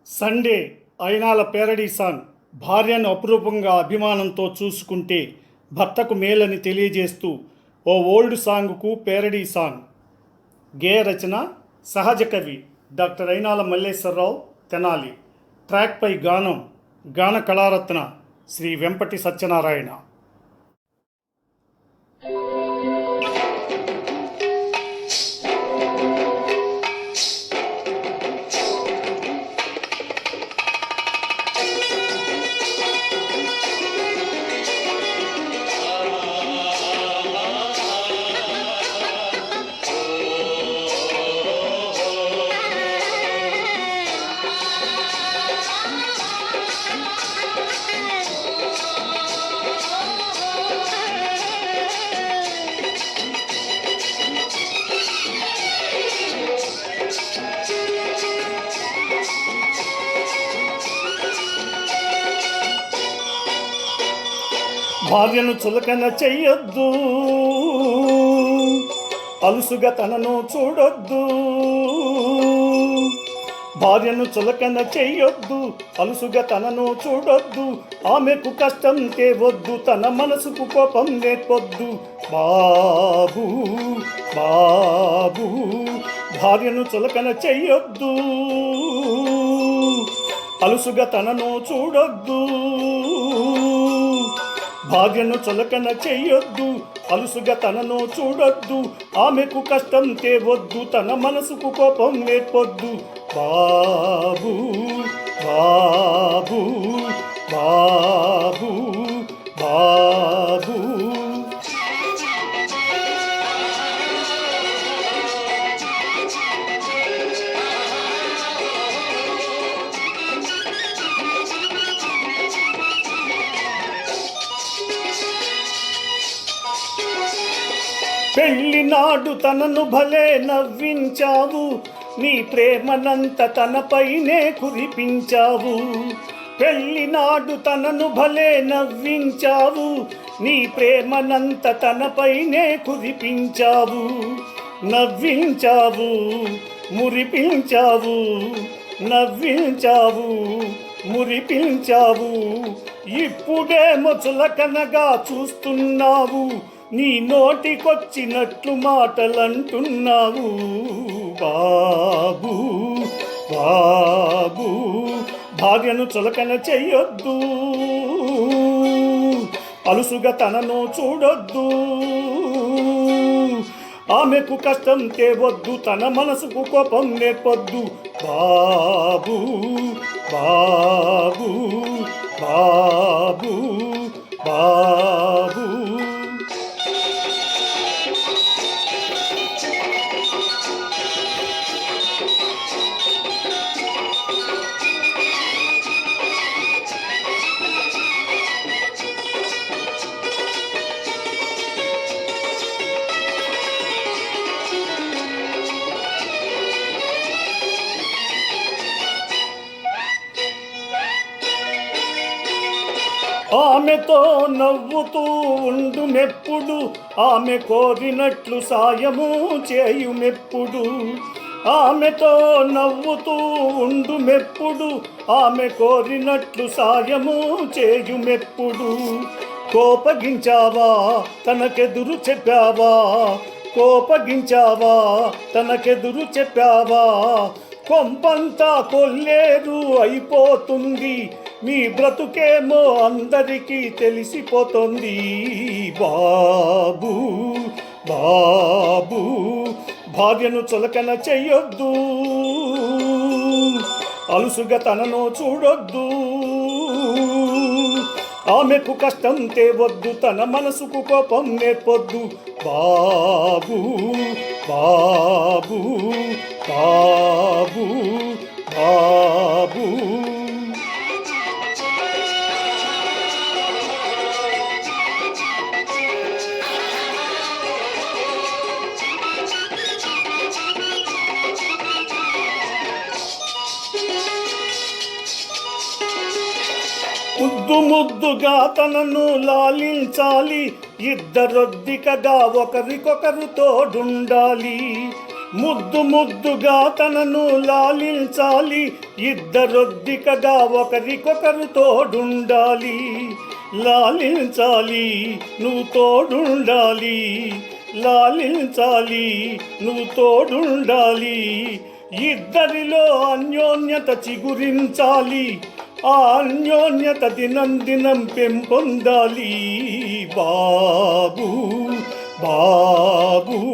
Sunday Ayinala parody song. భార్యను అపురూపంగా అభిమానంతో చూసుకుంటే భర్తకు మేలని తెలియజేస్తూ ఓ ఓల్డ్ సాంగ్కు పేరడీ సాంగ్. గేయ రచన సహజ కవి డాక్టర్ అయినాల మల్లేశ్వరరావు తెనాలి. ట్రాక్పై గానం గాన కళారత్న శ్రీ వెంపటి సత్యనారాయణ. భార్యను చులకన చెయ్యొద్దు, అలుసుగా తనను చూడొద్దు. భార్యను చులకన చెయ్యొద్దు, అలుసుగా తనను చూడొద్దు. ఆమెకు కష్టం తేవద్దు, తన మనసుకు కోపం నేర్పొద్దు. బాబు బాబు భార్యను చులకన చెయ్యొద్దు, అలుసుగా తనను చూడొద్దు. భార్యను చులకన చెయ్యొద్దు, అలుసుగా తనను చూడొద్దు. ఆమెకు కష్టం తేవద్దు, తన మనసుకు కోపం నేర్పొద్దు. బాబు బాబు బాబు బాబు. పెళ్ళినాడు తనను భలే నవ్వించావు, నీ ప్రేమనంత తనపైనే కురిపించావు. పెళ్ళినాడు తనను భలే నవ్వించావు, నీ ప్రేమనంత తనపైనే కురిపించావు. నవ్వించావు మురిపించావు, నవ్వించావు మురిపించావు. ఇప్పుడేమో చులకనగా చూస్తున్నావు, నీ నోటికొచ్చినట్లు మాటలంటున్నావు. బాబు బాబు భార్యను చులకన చెయ్యొద్దు, అలుసుగా తనను చూడొద్దు. ఆమెకు కష్టం తేవద్దు, తన మనసుకు కోపం నేర్పొద్దు. బాబు బాబు బాబు బాబు. ఆమెతో నవ్వుతూ ఉండుమెప్పుడు, ఆమె కోరినట్లు సాయము చేయుమెప్పుడు. ఆమెతో నవ్వుతూ ఉండుమెప్పుడు, ఆమె కోరినట్లు సాయము చేయుమెప్పుడు. కోపగించావా తనకెదురు చెప్పావా, కోపగించావా తనకెదురు చెప్పావా. కొంపంతా కొల్లేరు అయిపోతుంది, మీ బ్రతుకేమో అందరికీ తెలిసిపోతుంది. బాబు బాబు భార్యను చులకన చెయ్యొద్దు, అలుసుగా తనను చూడొద్దు. ఆమెకు కష్టం తేవద్దు, తన మనసుకు కోపం నేర్పొద్దు. బాబు బాబు బాబు బాబు. ముద్దు ముద్దుగా తనను లాలించాలి, ఇద్దరొద్దికగా ఒకరికొకరు తోడుండాలి. ముద్దు ముద్దుగా తనను లాలించాలి, ఇద్దరొద్దికగా ఒకరికొకరు తోడుండాలి. లాలించాలి, నువ్వు తోడుండాలి. లాలించాలి, నువ్వు తోడుండాలి. ఇద్దరిలో అన్యోన్యత చిగురించాలి, ఆ అన్యోన్యత దినం దినం పెంపొందాలి. బాబు బాబు